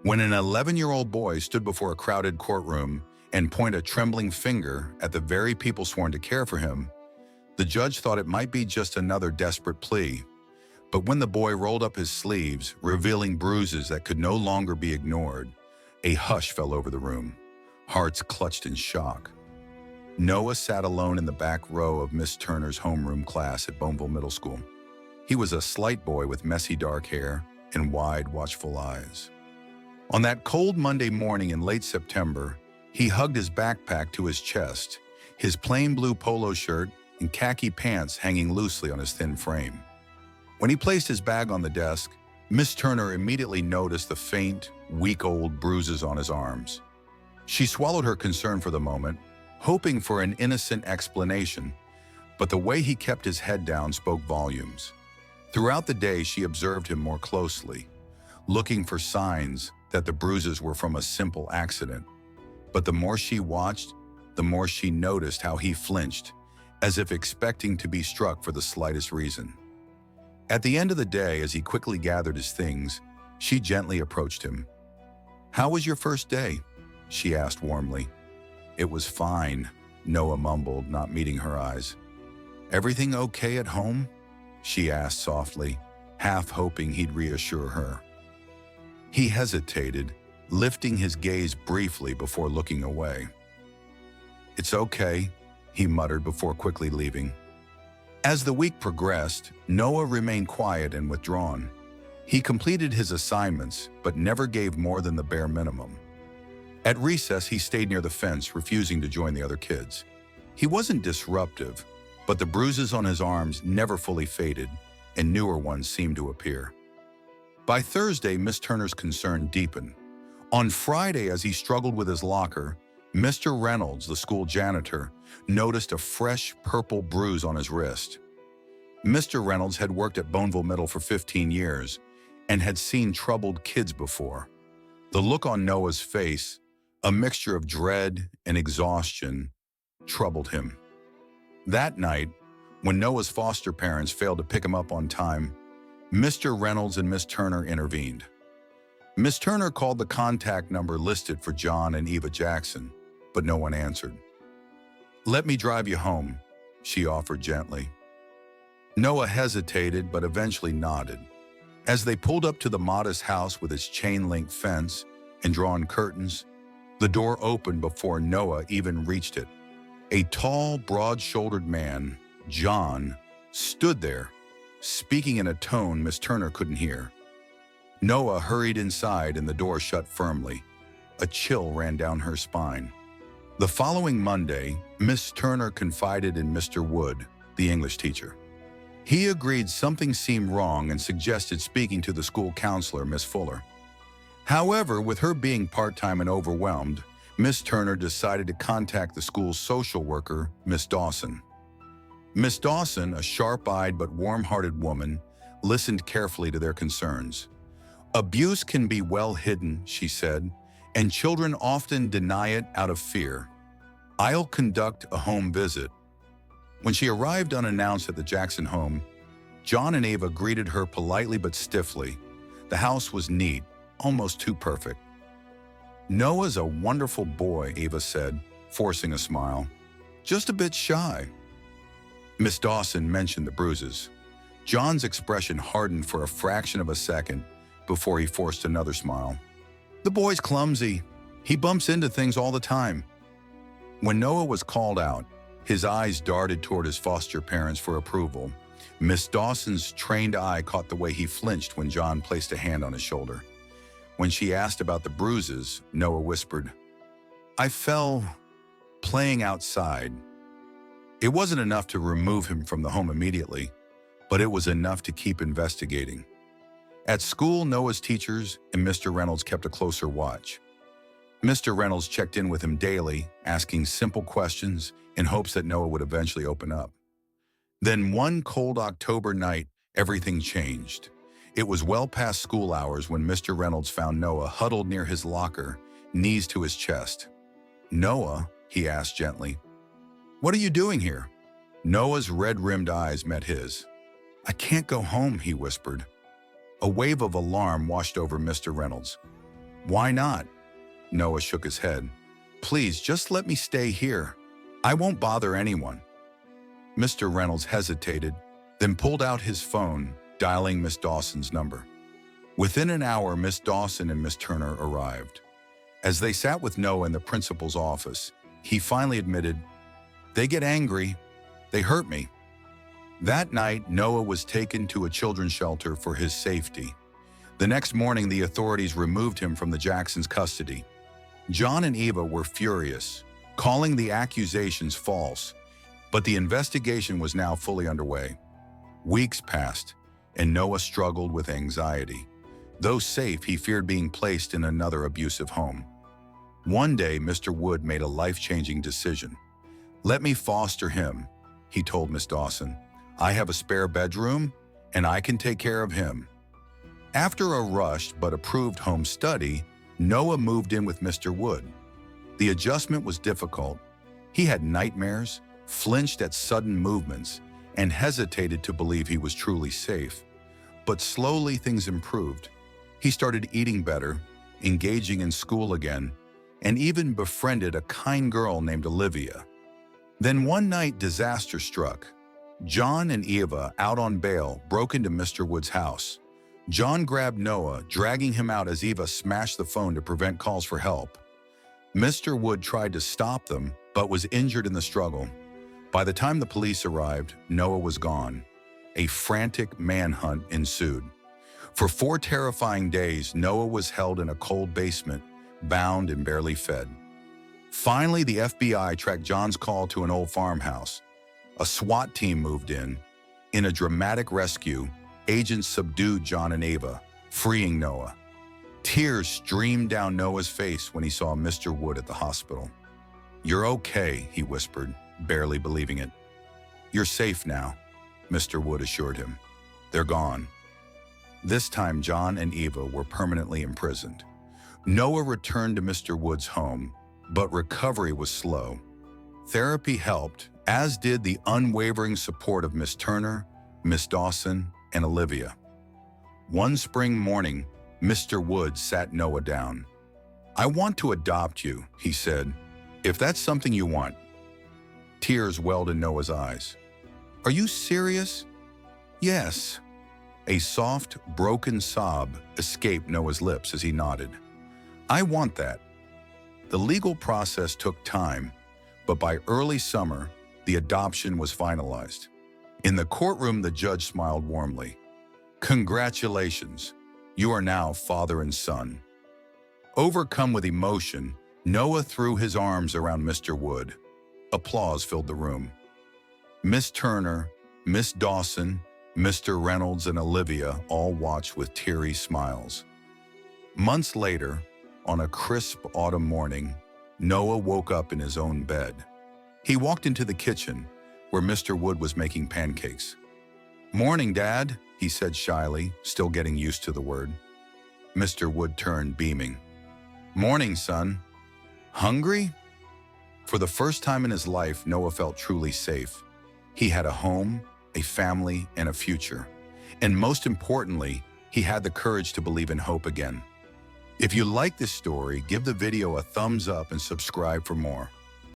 When an 11-year-old boy stood before a crowded courtroom and pointed a trembling finger at the very people sworn to care for him, the judge thought it might be just another desperate plea. But when the boy rolled up his sleeves, revealing bruises that could no longer be ignored, a hush fell over the room. Hearts clutched in shock. Noah sat alone in the back row of Miss Turner's homeroom class at Boneville Middle School. He was a slight boy with messy dark hair and wide, watchful eyes. On that cold Monday morning in late September, he hugged his backpack to his chest, his plain blue polo shirt and khaki pants hanging loosely on his thin frame. When he placed his bag on the desk, Miss Turner immediately noticed the faint, week-old bruises on his arms. She swallowed her concern for the moment, hoping for an innocent explanation, but the way he kept his head down spoke volumes. Throughout the day, she observed him more closely, looking for signs that the bruises were from a simple accident. But the more she watched, the more she noticed how he flinched, as if expecting to be struck for the slightest reason. At the end of the day, as he quickly gathered his things, she gently approached him. "How was your first day?" she asked warmly. "It was fine," Noah mumbled, not meeting her eyes. "Everything okay at home?" she asked softly, half hoping he'd reassure her. He hesitated, lifting his gaze briefly before looking away. "It's okay," he muttered before quickly leaving. As the week progressed, Noah remained quiet and withdrawn. He completed his assignments, but never gave more than the bare minimum. At recess, he stayed near the fence, refusing to join the other kids. He wasn't disruptive, but the bruises on his arms never fully faded, and newer ones seemed to appear. By Thursday, Miss Turner's concern deepened. On Friday, as he struggled with his locker, Mr. Reynolds, the school janitor, noticed a fresh purple bruise on his wrist. Mr. Reynolds had worked at Boneville Middle for 15 years and had seen troubled kids before. The look on Noah's face, a mixture of dread and exhaustion, troubled him. That night, when Noah's foster parents failed to pick him up on time, Mr. Reynolds and Miss Turner intervened. Miss Turner called the contact number listed for John and Eva Jackson, but no one answered. "Let me drive you home," she offered gently. Noah hesitated but eventually nodded. As they pulled up to the modest house with its chain-link fence and drawn curtains, the door opened before Noah even reached it. A tall, broad-shouldered man, John, stood there, speaking in a tone Miss Turner couldn't hear. Noah hurried inside and the door shut firmly. A chill ran down her spine. The following Monday, Miss Turner confided in Mr. Wood, the English teacher. He agreed something seemed wrong and suggested speaking to the school counselor, Miss Fuller. However, with her being part-time and overwhelmed, Miss Turner decided to contact the school's social worker, Miss Dawson. Miss Dawson, a sharp-eyed but warm-hearted woman, listened carefully to their concerns. "Abuse can be well hidden," she said, "and children often deny it out of fear. I'll conduct a home visit." When she arrived unannounced at the Jackson home, John and Eva greeted her politely but stiffly. The house was neat, almost too perfect. "Noah's a wonderful boy," Eva said, forcing a smile. "Just a bit shy." Miss Dawson mentioned the bruises. John's expression hardened for a fraction of a second before he forced another smile. "The boy's clumsy. He bumps into things all the time." When Noah was called out, his eyes darted toward his foster parents for approval. Miss Dawson's trained eye caught the way he flinched when John placed a hand on his shoulder. When she asked about the bruises, Noah whispered, "I fell playing outside." It wasn't enough to remove him from the home immediately, but it was enough to keep investigating. At school, Noah's teachers and Mr. Reynolds kept a closer watch. Mr. Reynolds checked in with him daily, asking simple questions in hopes that Noah would eventually open up. Then one cold October night, everything changed. It was well past school hours when Mr. Reynolds found Noah huddled near his locker, knees to his chest. "Noah," he asked gently, "what are you doing here?" Noah's red-rimmed eyes met his. "I can't go home," he whispered. A wave of alarm washed over Mr. Reynolds. Why not? Noah shook his head. Please, just let me stay here. I won't bother anyone. Mr. Reynolds hesitated, then pulled out his phone, dialing Miss Dawson's number. Within an hour, Miss Dawson and Miss Turner arrived. As they sat with Noah in the principal's office, he finally admitted, "They get angry. They hurt me." That night, Noah was taken to a children's shelter for his safety. The next morning, the authorities removed him from the Jacksons' custody. John and Eva were furious, calling the accusations false, but the investigation was now fully underway. Weeks passed, and Noah struggled with anxiety. Though safe, he feared being placed in another abusive home. One day, Mr. Wood made a life-changing decision. "Let me foster him," he told Miss Dawson. "I have a spare bedroom, and I can take care of him." After a rushed but approved home study, Noah moved in with Mr. Wood. The adjustment was difficult. He had nightmares, flinched at sudden movements, and hesitated to believe he was truly safe. But slowly things improved. He started eating better, engaging in school again, and even befriended a kind girl named Olivia. Then one night, disaster struck. John and Eva, out on bail, broke into Mr. Wood's house. John grabbed Noah, dragging him out as Eva smashed the phone to prevent calls for help. Mr. Wood tried to stop them, but was injured in the struggle. By the time the police arrived, Noah was gone. A frantic manhunt ensued. For 4 terrifying days, Noah was held in a cold basement, bound and barely fed. Finally, the FBI tracked John's call to an old farmhouse. A SWAT team moved in. In a dramatic rescue, agents subdued John and Eva, freeing Noah. Tears streamed down Noah's face when he saw Mr. Wood at the hospital. "You're okay," he whispered, barely believing it. "You're safe now," Mr. Wood assured him. "They're gone." This time, John and Eva were permanently imprisoned. Noah returned to Mr. Wood's home, but recovery was slow. Therapy helped, as did the unwavering support of Miss Turner, Miss Dawson, and Olivia. One spring morning, Mr. Wood sat Noah down. "I want to adopt you," he said, "if that's something you want." Tears welled in Noah's eyes. "Are you serious?" "Yes." A soft, broken sob escaped Noah's lips as he nodded. "I want that." The legal process took time, but by early summer, the adoption was finalized. In the courtroom, the judge smiled warmly. "Congratulations, you are now father and son." Overcome with emotion, Noah threw his arms around Mr. Wood. Applause filled the room. Miss Turner, Miss Dawson, Mr. Reynolds, and Olivia all watched with teary smiles. Months later, on a crisp autumn morning, Noah woke up in his own bed. He walked into the kitchen, where Mr. Wood was making pancakes. "Morning, Dad," he said shyly, still getting used to the word. Mr. Wood turned, beaming. "Morning, son. Hungry?" For the first time in his life, Noah felt truly safe. He had a home, a family, and a future. And most importantly, he had the courage to believe in hope again. If you like this story, give the video a thumbs up and subscribe for more.